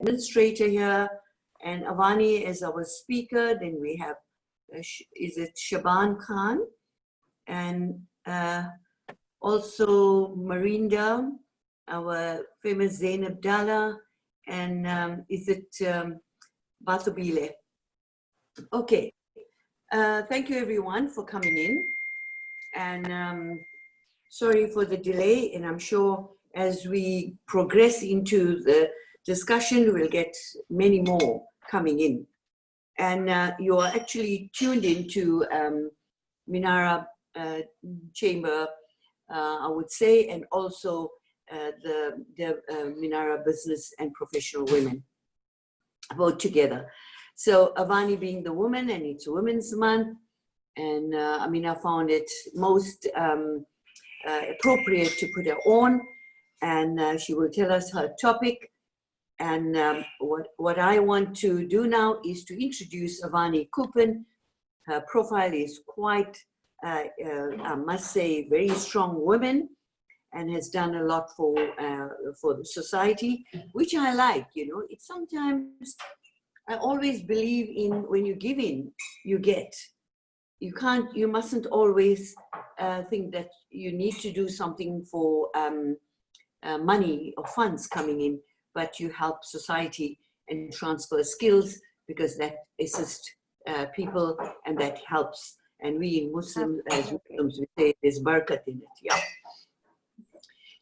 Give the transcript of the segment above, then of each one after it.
administrator here, and Avani is our speaker. Then we have, is it Shaban Khan? And also Marinda, our famous Zainab Dalla, and is it Bathobile? Okay. Thank you everyone for coming in, and sorry for the delay, and I'm sure as we progress into the discussion we'll get many more coming in. And you are actually tuned into Minara Chamber, I would say, and also the Minara Business and Professional Women, both together. So Avani being the woman, and it's Women's Month, and I found it most appropriate to put her on, and she will tell us her topic. And what I want to do now is to introduce Avani Roopan. Her profile is quite, I must say, very strong woman, and has done a lot for the society, which I like. You know, it's sometimes, I always believe in when you give in, you get. You mustn't always think that you need to do something for money or funds coming in, but you help society and transfer skills, because that assists people and that helps. And we in Muslims, as Muslims, we say there's barakat in it. Yeah.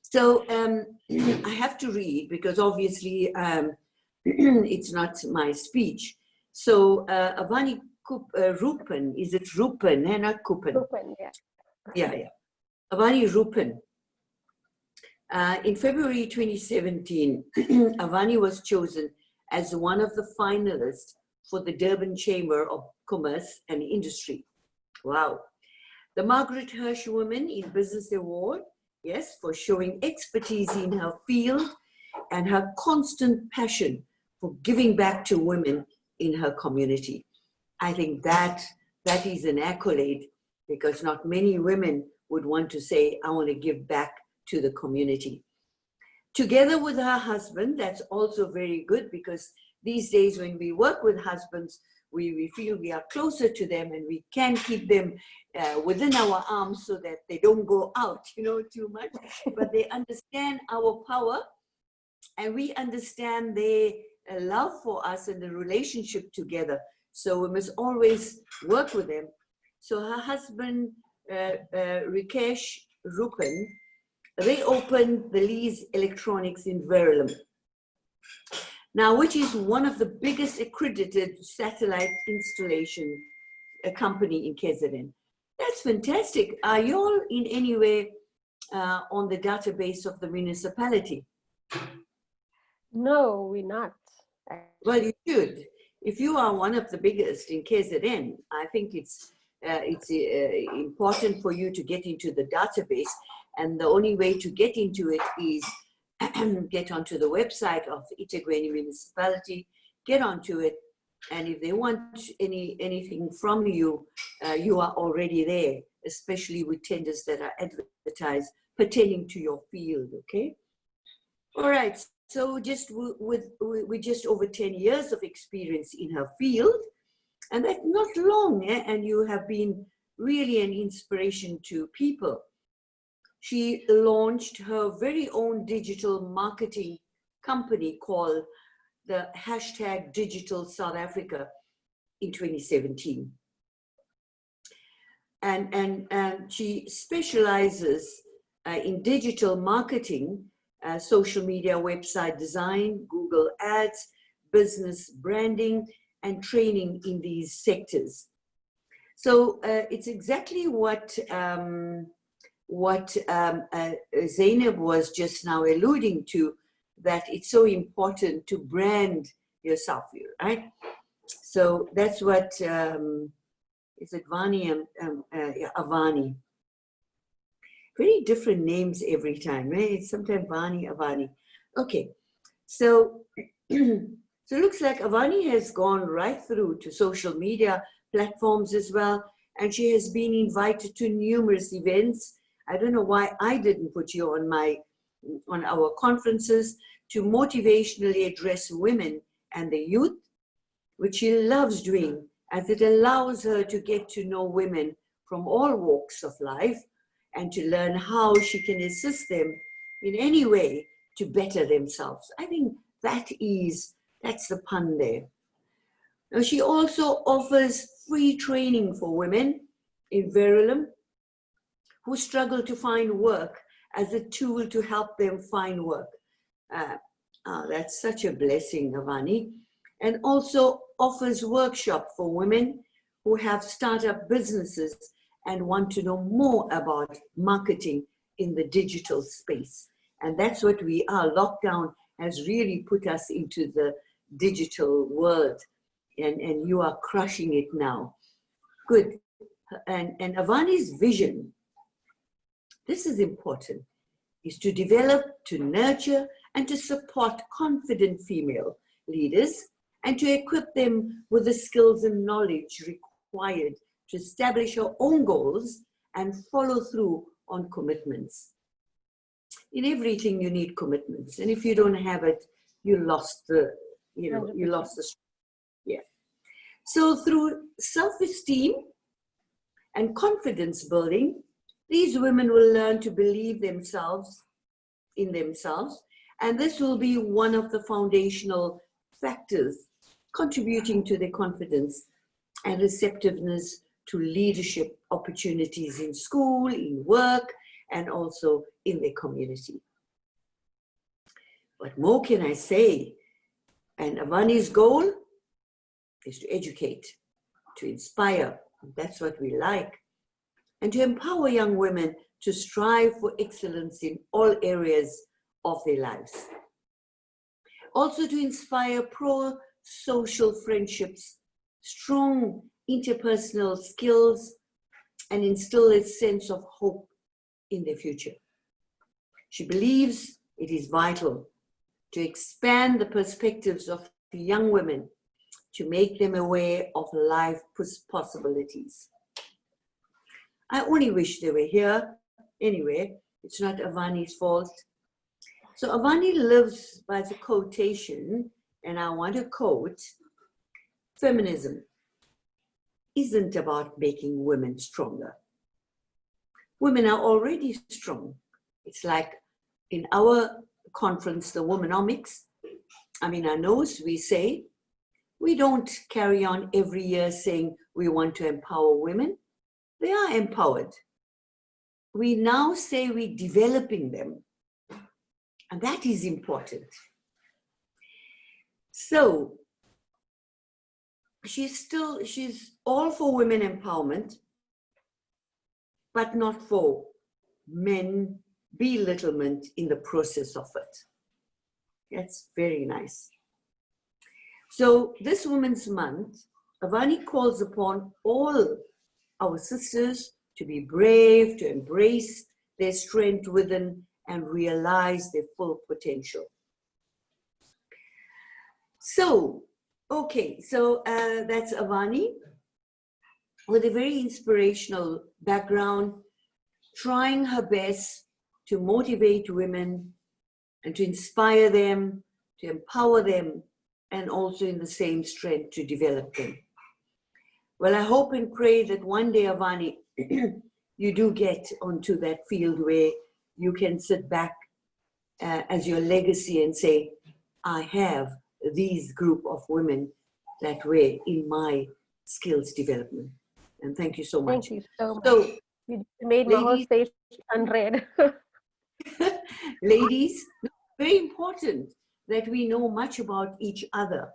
So I have to read, because obviously it's not my speech. So Avani Roopan, is it Roopan? Not Roopan. Roopan, yeah. Yeah. Avani Roopan. In February 2017, Avani was chosen as one of the finalists for the Durban Chamber of Commerce and Industry. Wow. The Margaret Hirsch Women in Business Award, yes, for showing expertise in her field and her constant passion for giving back to women in her community. I think that is an accolade, because not many women would want to say, I want to give back to the community. Together with her husband, that's also very good, because these days when we work with husbands, we feel we are closer to them and we can keep them within our arms so that they don't go out, too much. But they understand our power, and we understand their love for us and the relationship together. So we must always work with them. So her husband, Rikesh Roopan, they opened the Lee's Electronics in Verulam, now, which is one of the biggest accredited satellite installation company in KZN. That's fantastic. Are you all in any way on the database of the municipality? No, we're not. Well, you should. If you are one of the biggest in KZN, I think it's important for you to get into the database. And the only way to get into it is get onto the website of eThekwini Municipality, get onto it, and if they want anything from you, you are already there, especially with tenders that are advertised pertaining to your field, okay? All right, so just with just over 10 years of experience in her field, and that's not long, and you have been really an inspiration to people. She launched her very own digital marketing company called the #Digital South Africa in 2017. And she specializes in digital marketing, social media, website design, Google Ads, business branding, and training in these sectors. So it's exactly what Zainab was just now alluding to, that it's so important to brand yourself, right? So that's what, is it Vani? Avani. Very different names every time, right? Sometimes Vani, Avani. Okay, so so it looks like Avani has gone right through to social media platforms as well, and she has been invited to numerous events. I don't know why I didn't put you on our conferences, to motivationally address women and the youth, which she loves doing, as it allows her to get to know women from all walks of life and to learn how she can assist them in any way to better themselves. I think that's the pun there. Now, she also offers free training for women in Verulam who struggle to find work as a tool to help them find work. That's such a blessing, Avani. And also offers workshop for women who have startup businesses and want to know more about marketing in the digital space. And that's what we are. Lockdown has really put us into the digital world, and you are crushing it now. Good. And Avani's vision, this is important, is to develop, to nurture, and to support confident female leaders and to equip them with the skills and knowledge required to establish her own goals and follow through on commitments. In everything you need commitments, and if you don't have it, you lost the, you lost the, yeah. So through self-esteem and confidence building, these women will learn to believe in themselves, and this will be one of the foundational factors contributing to their confidence and receptiveness to leadership opportunities in school, in work, and also in their community. What more can I say? And Avani's goal is to educate, to inspire, that's what we like, and to empower young women to strive for excellence in all areas of their lives. Also to inspire pro-social friendships, strong interpersonal skills, and instill a sense of hope in their future. She believes it is vital to expand the perspectives of young women to make them aware of life possibilities. I only wish they were here. Anyway, it's not Avani's fault. So Avani lives by the quotation, and I want to quote, feminism isn't about making women stronger. Women are already strong. It's like in our conference, the Womenomics, I know we say, we don't carry on every year saying we want to empower women. They are empowered. We now say we're developing them. And that is important. So she's all for women empowerment, but not for men belittlement in the process of it. That's very nice. So this Women's Month, Avani calls upon all our sisters to be brave, to embrace their strength within and realize their full potential. So, okay, so that's Avani with a very inspirational background, trying her best to motivate women and to inspire them, to empower them, and also in the same strength to develop them. Well, I hope and pray that one day, Avani, you do get onto that field where you can sit back as your legacy and say, I have these group of women that were in my skills development. And thank you so much. Thank you so much. So, you made my whole stage unread. Ladies, very important that we know much about each other,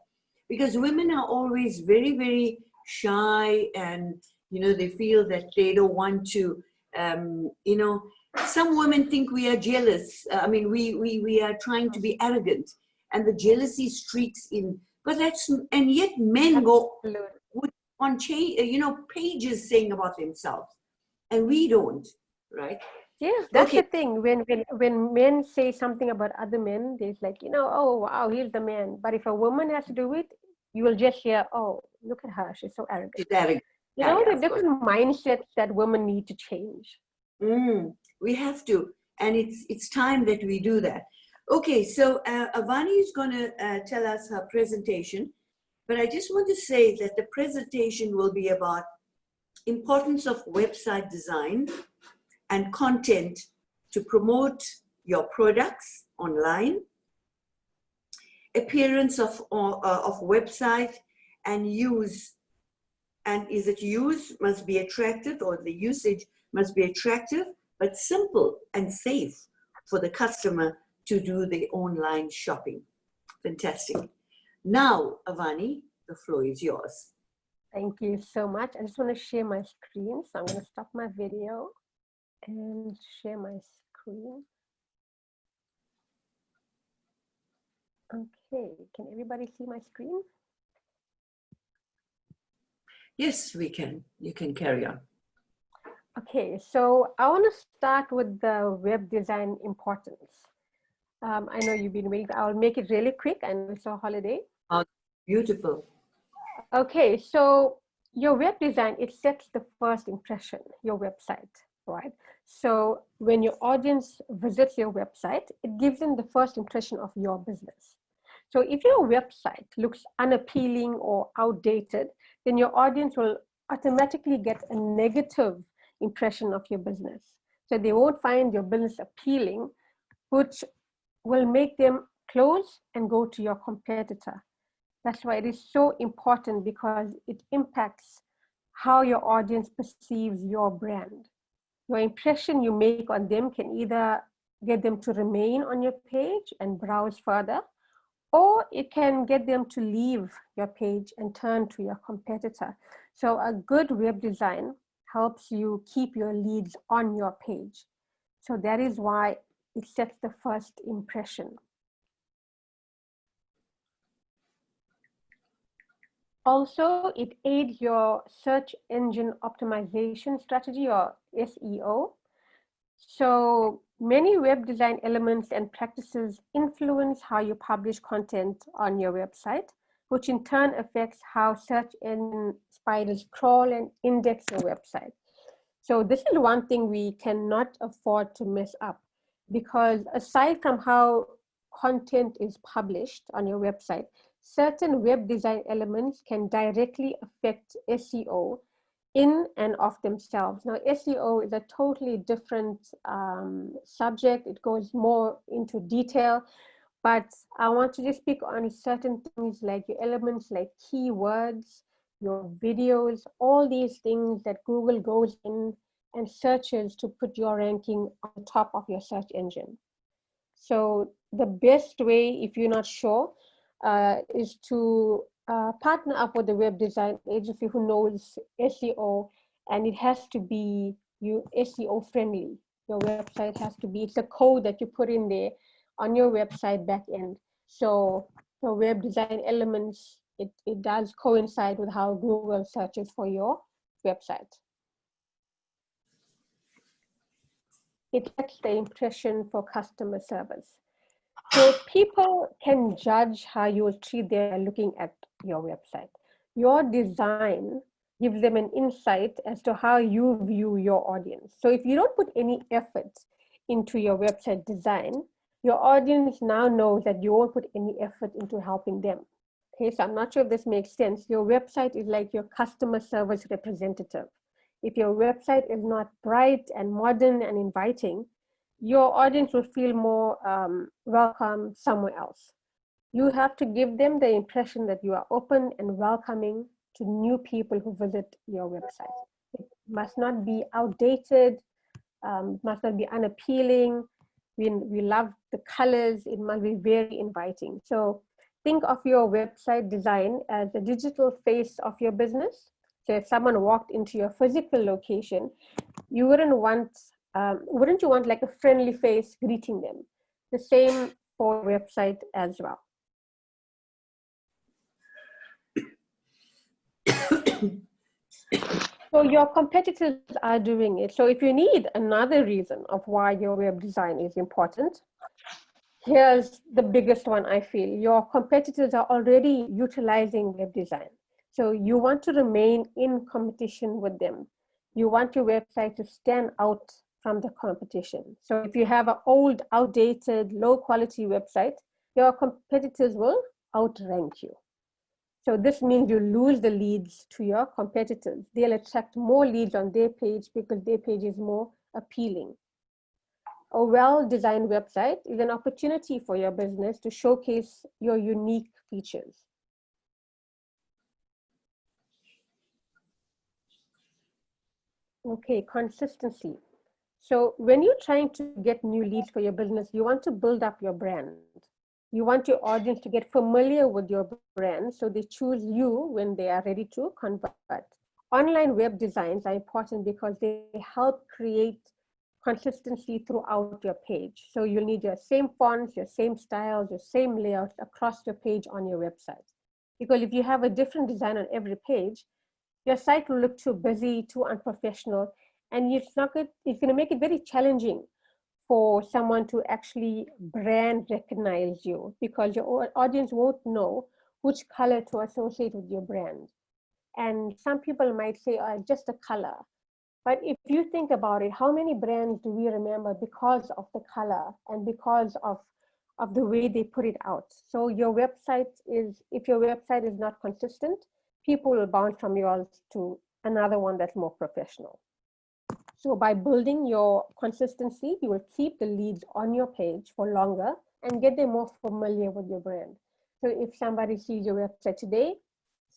because women are always very, very shy, and they feel that they don't want to, some women think we are jealous. We are trying to be arrogant, and the jealousy streaks in, but and yet men go on pages saying about themselves, and we don't, right? Yes, that's the thing. When men say something about other men, they're like, oh wow, he's the man. But if a woman has to do it, you will just hear, oh, look at her, she's so arrogant. She's arrogant. The different mindsets that women need to change. We have to, and it's time that we do that. Okay, so Avani is going to tell us her presentation, but I just want to say that the presentation will be about importance of website design and content to promote your products online, appearance of website and use, and is it use must be attractive, or the usage must be attractive but simple and safe for the customer to do the online shopping. Fantastic. Now, Avani, the floor is yours. Thank you so much. I just want to share my screen. So I'm going to stop my video and share my screen. Okay, can everybody see my screen? Yes, we can. You can carry on. Okay, so I want to start with the web design importance. I know you've been waiting. I'll make it really quick. I know it's a holiday. Oh, beautiful. Okay, so your web design, it sets the first impression, your website, right? So when your audience visits your website, it gives them the first impression of your business. So if your website looks unappealing or outdated, then your audience will automatically get a negative impression of your business. So they won't find your business appealing, which will make them close and go to your competitor. That's why it is so important, because it impacts how your audience perceives your brand. Your impression you make on them can either get them to remain on your page and browse further, or it can get them to leave your page and turn to your competitor. So a good web design helps you keep your leads on your page. So that is why it sets the first impression. Also, it aids your search engine optimization strategy, or SEO. So many web design elements and practices influence how you publish content on your website, which in turn affects how search engine spiders crawl and index your website. So this is one thing we cannot afford to mess up, because aside from how content is published on your website, certain web design elements can directly affect SEO in and of themselves. Now, SEO is a totally different subject. It goes more into detail, but I want to just speak on certain things like your elements like keywords, your videos, all these things that Google goes in and searches to put your ranking on the top of your search engine. So the best way, if you're not sure, is to partner up with a web design agency who knows SEO, and it has to be SEO friendly. Your website has to be, it's a code that you put in there on your website back end. So the web design elements, it does coincide with how Google searches for your website. It sets the impression for customer service. So people can judge how you will treat them looking at your website. Your design gives them an insight as to how you view your audience. So if you don't put any effort into your website design, your audience now knows that you won't put any effort into helping them. Okay, so I'm not sure if this makes sense. Your website is like your customer service representative. If your website is not bright and modern and inviting, your audience will feel more welcome somewhere else. You have to give them the impression that you are open and welcoming to new people who visit your website. It must not be outdated, must not be unappealing. We love the colors, it must be very inviting. So think of your website design as the digital face of your business. So if someone walked into your physical location, you wouldn't you want like a friendly face greeting them? The same for website as well. So your competitors are doing it. So if you need another reason of why your web design is important, here's the biggest one I feel. Your competitors are already utilizing web design. So you want to remain in competition with them. You want your website to stand out from the competition. So if you have an old, outdated, low quality website, your competitors will outrank you. So this means you lose the leads to your competitors. They'll attract more leads on their page because their page is more appealing. A well-designed website is an opportunity for your business to showcase your unique features. Okay, consistency. So when you're trying to get new leads for your business, you want to build up your brand. You want your audience to get familiar with your brand so they choose you when they are ready to convert. Online web designs are important because they help create consistency throughout your page. So you'll need your same fonts, your same styles, your same layouts across your page on your website. Because if you have a different design on every page, your site will look too busy, too unprofessional, and it's going to make it very challenging for someone to actually brand recognize you because your audience won't know which color to associate with your brand. And some people might say, oh, just a color. But if you think about it, how many brands do we remember because of the color and because of the way they put it out? So your website is, if your website is not consistent, people will bounce from yours to another one that's more professional. So by building your consistency, you will keep the leads on your page for longer and get them more familiar with your brand. So if somebody sees your website today,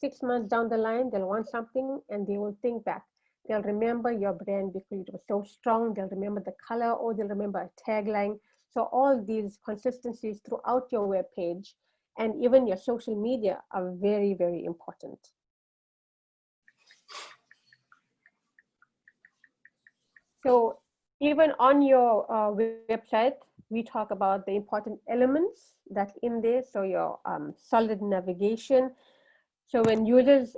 6 months down the line, they'll want something and they will think back. They'll remember your brand because it was so strong. They'll remember the color or they'll remember a tagline. So all these consistencies throughout your web page and even your social media are very, very important. So even on your website, we talk about the important elements that's in there. So your solid navigation. So when users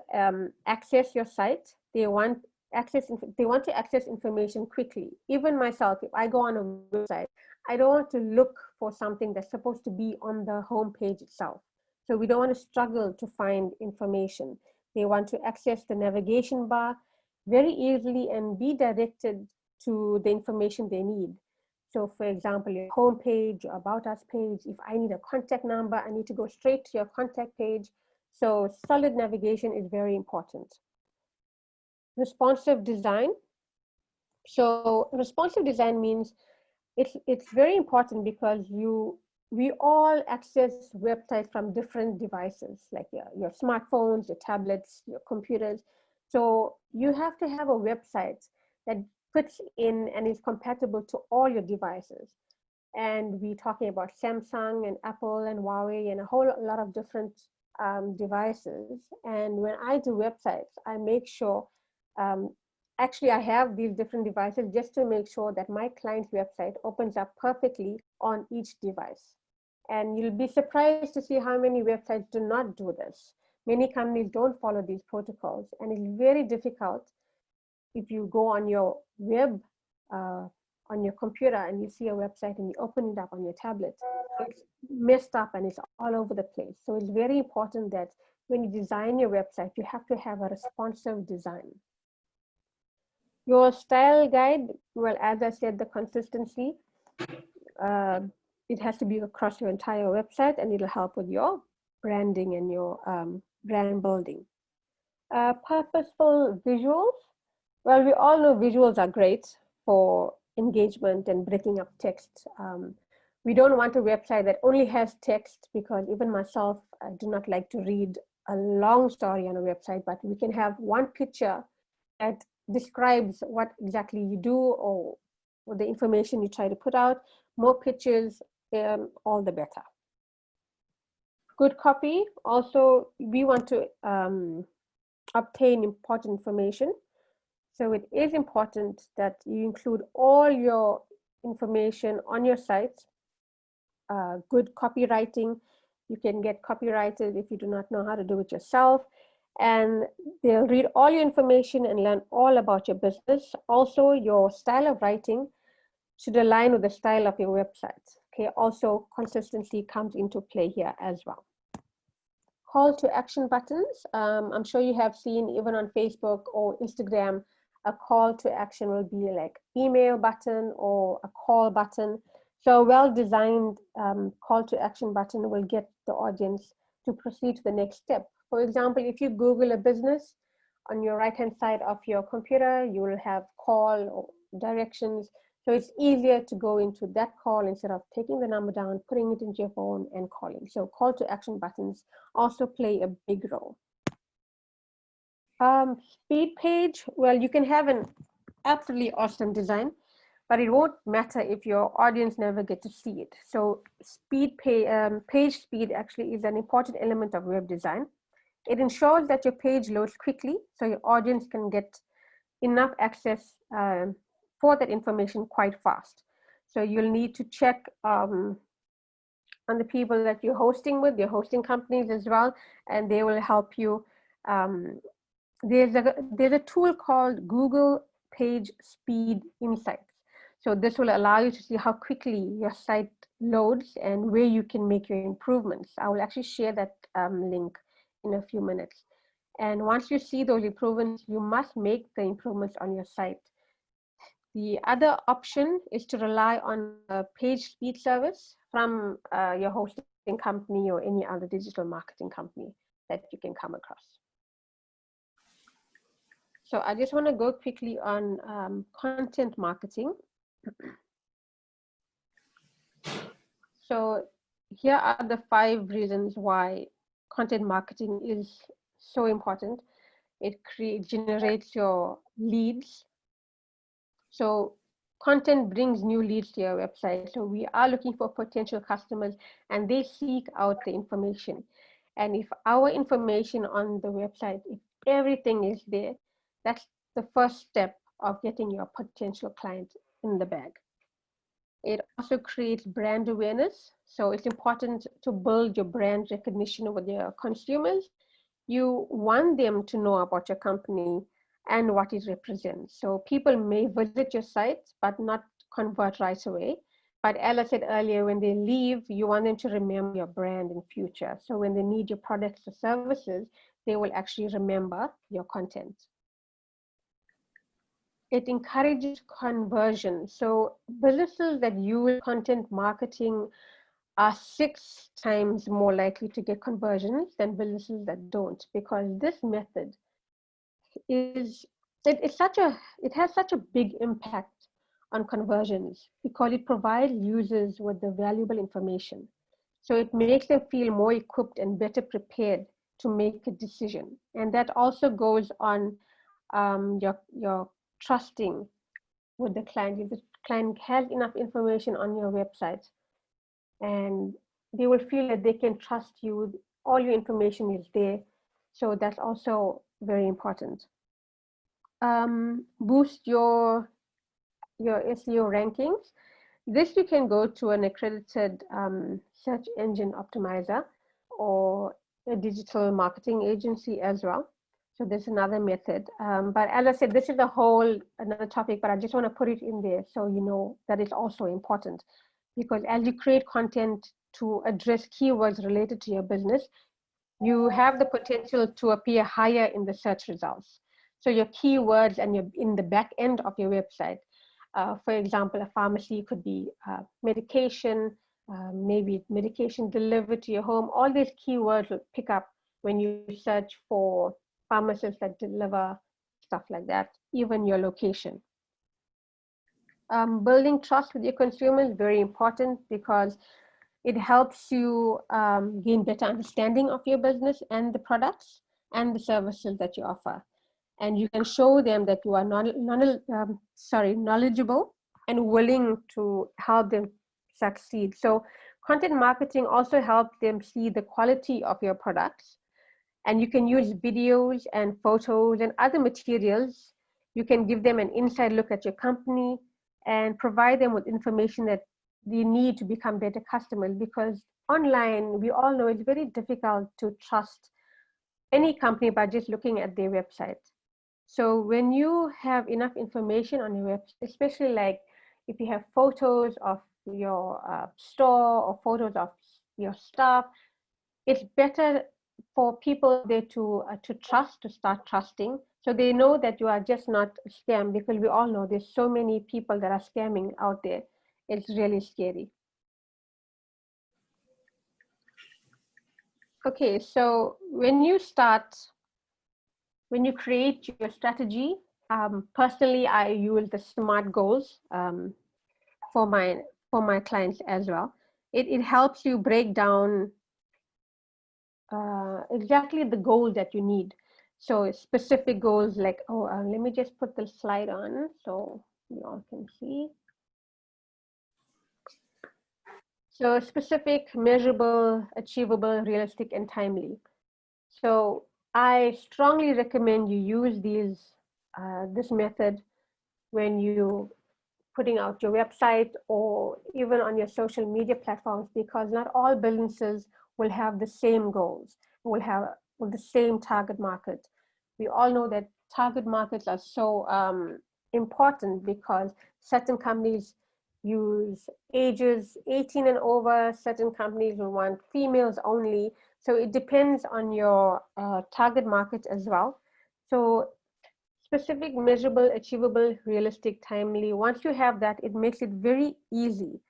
access your site, they want to access information quickly. Even myself, if I go on a website, I don't want to look for something that's supposed to be on the home page itself. So we don't want to struggle to find information. They want to access the navigation bar very easily and be directed to the information they need. So for example, your home page, your about us page, if I need a contact number, I need to go straight to your contact page. So solid navigation is very important. Responsive design. So responsive design means it's very important because we all access websites from different devices, like your smartphones, your tablets, your computers. So you have to have a website that fits in and is compatible to all your devices. And we're talking about Samsung and Apple and Huawei and a whole lot of different devices. And when I do websites, I make sure, actually I have these different devices just to make sure that my client's website opens up perfectly on each device. And you'll be surprised to see how many websites do not do this. Many companies don't follow these protocols, and it's very difficult if you go on your web, on your computer and you see a website and you open it up on your tablet, it's messed up and it's all over the place. So it's very important that when you design your website, you have to have a responsive design. Your style guide, well, as I said, the consistency, it has to be across your entire website and it'll help with your branding and your brand building. Purposeful visuals. Well, we all know visuals are great for engagement and breaking up text. We don't want a website that only has text because even myself, I do not like to read a long story on a website, but we can have one picture that describes what exactly you do or the information you try to put out. More pictures, all the better. Good copy. Also, we want to obtain important information. So it is important that you include all your information on your site. Good copywriting. You can get copyrighted if you do not know how to do it yourself. And they'll read all your information and learn all about your business. Also, your style of writing should align with the style of your website. Okay, also consistency comes into play here as well. Call to action buttons. I'm sure you have seen even on Facebook or Instagram, a call to action will be like email button or a call button. So a well-designed call to action button will get the audience to proceed to the next step. For example, if you Google a business, on your right-hand side of your computer, you will have call or directions. So it's easier to go into that call instead of taking the number down, putting it into your phone and calling. So call to action buttons also play a big role. Speed page, well, you can have an absolutely awesome design, but it won't matter if your audience never get to see it. So page speed actually is an important element of web design. It ensures that your page loads quickly so your audience can get enough access for that information quite fast. So you'll need to check on the people that you're hosting with, your hosting companies as well, and they will help you. There's a tool called Google Page Speed Insights. So this will allow you to see how quickly your site loads and where you can make your improvements. I will actually share that link in a few minutes. And once you see those improvements, you must make the improvements on your site. The other option is to rely on a page speed service from your hosting company or any other digital marketing company that you can come across. So I just want to go quickly on content marketing. So here are the 5 reasons why content marketing is so important. It generates your leads. So content brings new leads to your website. So we are looking for potential customers and they seek out the information. And if our information on the website, if everything is there, that's the first step of getting your potential client in the bag. It also creates brand awareness. So it's important to build your brand recognition with your consumers. You want them to know about your company and what it represents. So people may visit your site, but not convert right away. But as I said earlier, when they leave, you want them to remember your brand in future. So when they need your products or services, they will actually remember your content. It encourages conversion. So businesses that use content marketing are 6 times more likely to get conversions than businesses that don't, because this method it has such a big impact on conversions because it provides users with the valuable information. So it makes them feel more equipped and better prepared to make a decision. And that also goes on your trusting with the client. If the client has enough information on your website, and they will feel that they can trust you, all your information is there. So that's also very important. Boost your SEO rankings. This you can go to an accredited search engine optimizer or a digital marketing agency as well. So there's another method. But as I said, this is another topic, but I just want to put it in there so you know that it's also important. Because as you create content to address keywords related to your business, you have the potential to appear higher in the search results. So your keywords and in the back end of your website, for example, a pharmacy could be medication, maybe medication delivered to your home. All these keywords will pick up when you search for pharmacists that deliver stuff like that, even your location. Building trust with your consumers is very important because it helps you gain better understanding of your business and the products and the services that you offer. And you can show them that you are knowledgeable and willing to help them succeed. So content marketing also helps them see the quality of your products. And you can use videos and photos and other materials. You can give them an inside look at your company and provide them with information that they need to become better customers, because online, we all know it's very difficult to trust any company by just looking at their website. So when you have enough information on your website, especially like if you have photos of your store or photos of your staff, it's better for people there to trust, to start trusting, so they know that you are just not a scam, because we all know there's so many people that are scamming out there. It's really scary. Okay, so when you create your strategy, personally, I use the SMART goals for my clients as well. It helps you break down exactly the goal that you need. So specific goals like, let me just put the slide on so you all can see. So specific, measurable, achievable, realistic, and timely. So I strongly recommend you use this method when you putting out your website or even on your social media platforms, because not all businesses will have the same goals, will have the same target market. We all know that target markets are so important, because certain companies use ages 18 and over, certain companies will want females only. So it depends on your target market as well. So specific, measurable, achievable, realistic, timely. Once you have that, it makes it very easy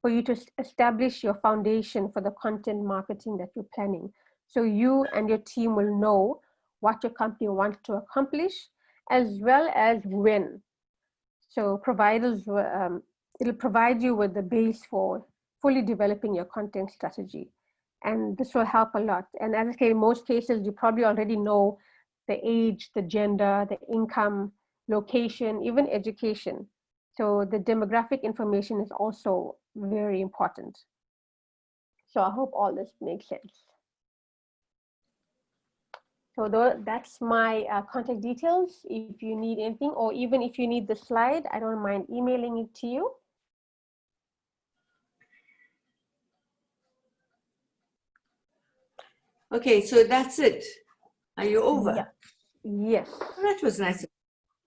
for you to establish your foundation for the content marketing that you're planning. So you and your team will know what your company wants to accomplish, as well as when. So providers, it'll provide you with the base for fully developing your content strategy. And this will help a lot. And as I say, in most cases, you probably already know the age, the gender, the income, location, even education. So the demographic information is also very important. So I hope all this makes sense. So that's my contact details. If you need anything, or even if you need the slide, I don't mind emailing it to you. Okay, so that's it. Are you over? Yeah. Yes. Well, that was nice.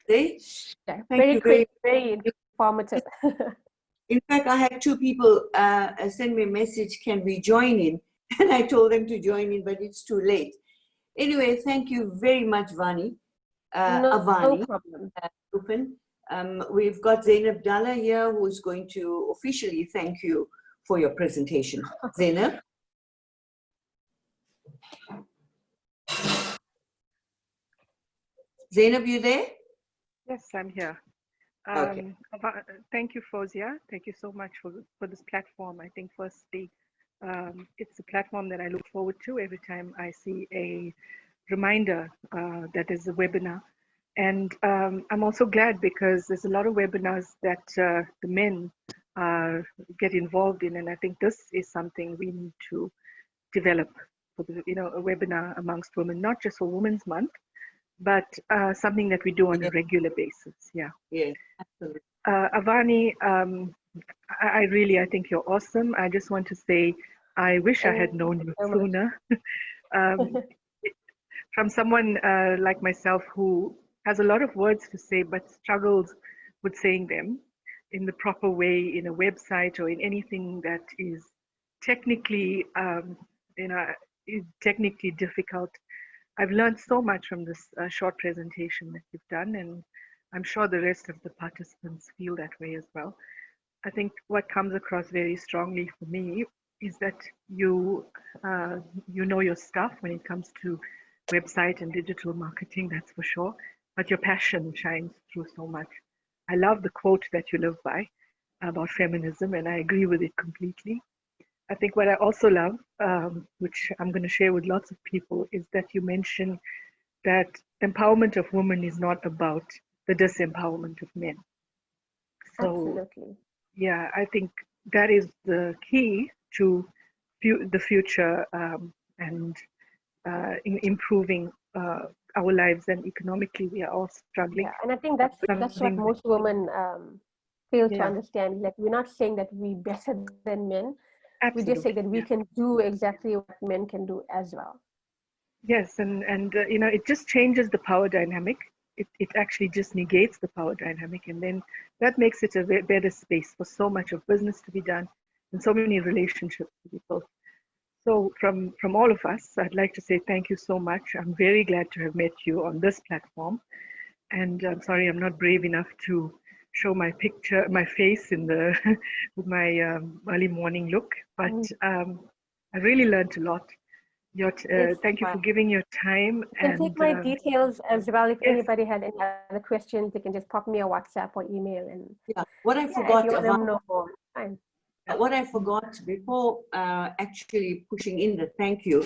Thank very you quick, very informative. In fact, I had two people send me a message, can we join in? And I told them to join in, but it's too late. Anyway, thank you very much, Avani. No problem. Roopan. We've got Zainab Dalla here, who's going to officially thank you for your presentation. Zainab? Zainab, you there? Yes, I'm here. Okay. Thank you, Fozia. Thank you so much for this platform. I think firstly, it's a platform that I look forward to every time I see a reminder that is a webinar. And I'm also glad because there's a lot of webinars that the men get involved in. And I think this is something we need to develop, for the, a webinar amongst women, not just for Women's Month, but something that we do on a regular basis. Yeah. Yeah, absolutely. Avani, I think you're awesome. I just want to say, I wish I had known you sooner. From someone like myself who has a lot of words to say, but struggles with saying them in the proper way in a website or in anything that is technically, is technically difficult. I've learned so much from this short presentation that you've done, and I'm sure the rest of the participants feel that way as well. I think what comes across very strongly for me is that you know your stuff when it comes to website and digital marketing, that's for sure, but your passion shines through so much. I love the quote that you live by about feminism, and I agree with it completely. I think what I also love, which I'm going to share with lots of people, is that you mention that empowerment of women is not about the disempowerment of men. So, absolutely. Yeah, I think that is the key to the future and in improving our lives, and economically we are all struggling. Yeah, and I think that's what most women fail to understand. Like, we're not saying that we're better than men. Absolutely. We just say that we can do exactly what men can do as well. Yes, and it just changes the power dynamic. It actually just negates the power dynamic, and then that makes it a better space for so much of business to be done and so many relationships to be built. So from all of us, I'd like to say thank you so much. I'm very glad to have met you on this platform. And I'm sorry I'm not brave enough to show my picture, my face in the with my early morning look. But I really learned a lot. Thank you for giving your time. You can take my details as well. If yes. anybody had any other questions, they can just pop me a WhatsApp or email. And yeah, what I forgot if you want to about know more, fine. what I forgot before actually pushing in the thank you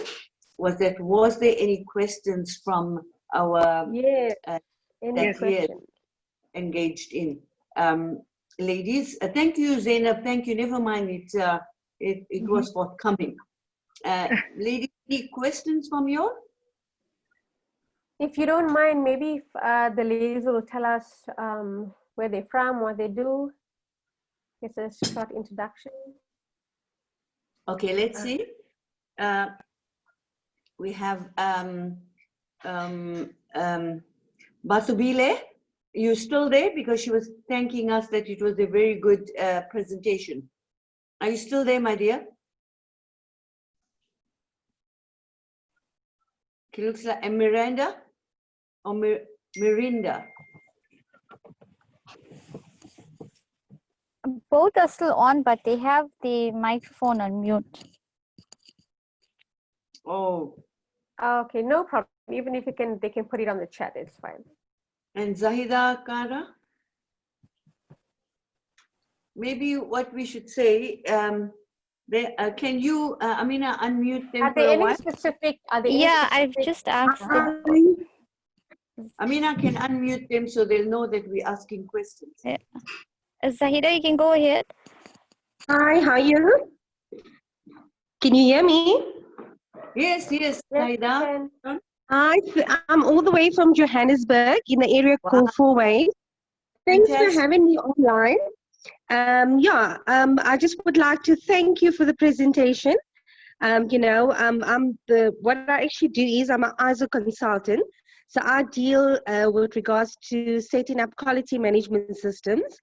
was that was there any questions from our Any questions engaged in ladies? Thank you, Zainab. Thank you. Never mind. It was forthcoming. Ladies, any questions from you? If you don't mind, maybe if, the ladies will tell us where they're from, what they do. It's a short introduction. Okay, let's see. We have Basubile. You still there? Because she was thanking us that it was a very good presentation. Are you still there, my dear? It looks like Miranda or Mirinda. Both are still on, but they have the microphone on mute. Oh. Okay, no problem. Even if they can put it on the chat, it's fine. And Zahida Kara? Maybe what we should say, can you, Amina, unmute them Are there any specific? Yeah, I've just asked them. Amina can unmute them so they'll know that we're asking questions. Yeah. Zahida, you can go ahead. Hi, how are you? Can you hear me? Yes, Zahida. Hi, I'm all the way from Johannesburg in the area called Four Ways. Thanks for having me online. I just would like to thank you for the presentation. What I actually do is I'm an ISO consultant. So I deal with regards to setting up quality management systems.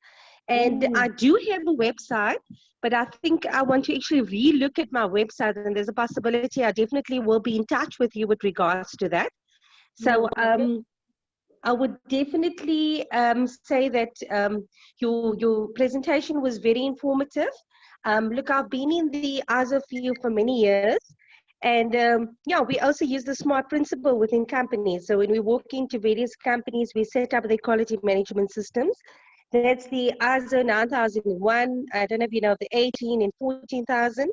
And I do have a website, but I think I want to actually re-look at my website, and there's a possibility I definitely will be in touch with you with regards to that. So I would definitely say that your presentation was very informative. Look, I've been in the ISO field for many years. And we also use the SMART principle within companies. So when we walk into various companies, we set up the quality management systems. That's the ISO 9001, I don't know if you know, the 18 and 14,000.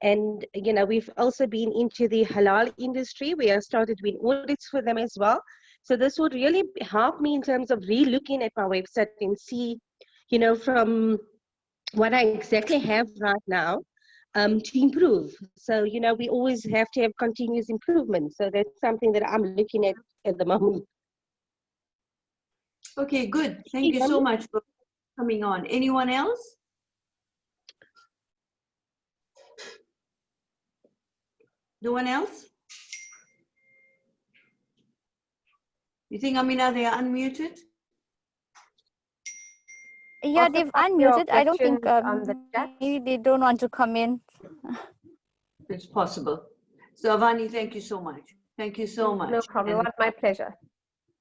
And, we've also been into the halal industry. We have started doing audits for them as well. So this would really help me in terms of re-looking at my website and see, from what I exactly have right now to improve. So, we always have to have continuous improvement. So that's something that I'm looking at the moment. Okay, good. Thank you so much for coming on. Anyone else? No one else? You think, Amina, they are unmuted? Yeah, Also, they've unmuted. I don't think on the chat. maybe they don't want to come in. It's possible. So, Avani, thank you so much. Thank you so much. No problem. And, It's my pleasure.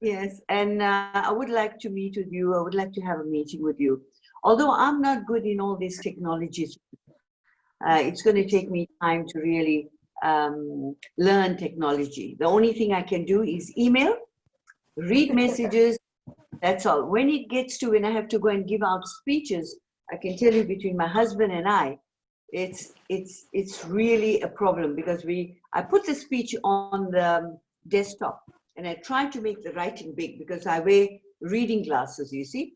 yes, and I would like to meet with you. I would like to have a meeting with you. Although I'm not good in all these technologies, it's going to take me time to really learn technology. The only thing I can do is email, read messages. That's all. When it gets to when I have to go and give out speeches, I can tell you between my husband and I, it's really a problem because I put the speech on the desktop and I try to make the writing big because I wear reading glasses, you see.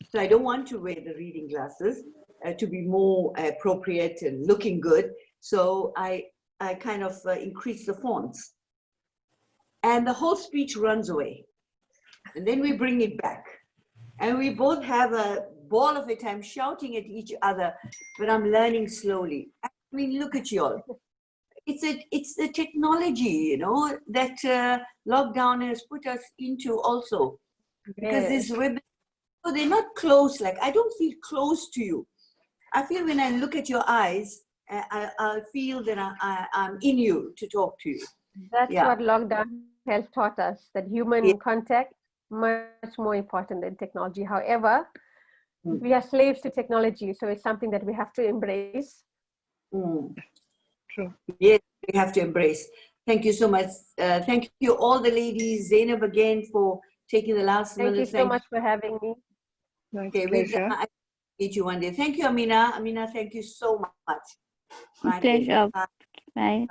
So I don't want to wear the reading glasses to be more appropriate and looking good. So I kind of increase the fonts. And the whole speech runs away. And then we bring it back. And we both have a ball of a time shouting at each other, but I'm learning slowly. I mean, look at you all. It's the technology, that lockdown has put us into also. Because this web, they're not close. Like, I don't feel close to you. I feel when I look at your eyes, I feel that I'm in you to talk to you. That's Yeah. what lockdown has taught us, that human contact much more important than technology. However, we are slaves to technology, so it's something that we have to embrace. True. Yes, we have to embrace. Thank you so much. Thank you all the ladies. Zainab again for taking the last Thank minute. you so much for having me. Nice Okay, pleasure. I meet you one day. Thank you, Amina. Amina, thank you so much. Right, Pleasure. bye. Bye.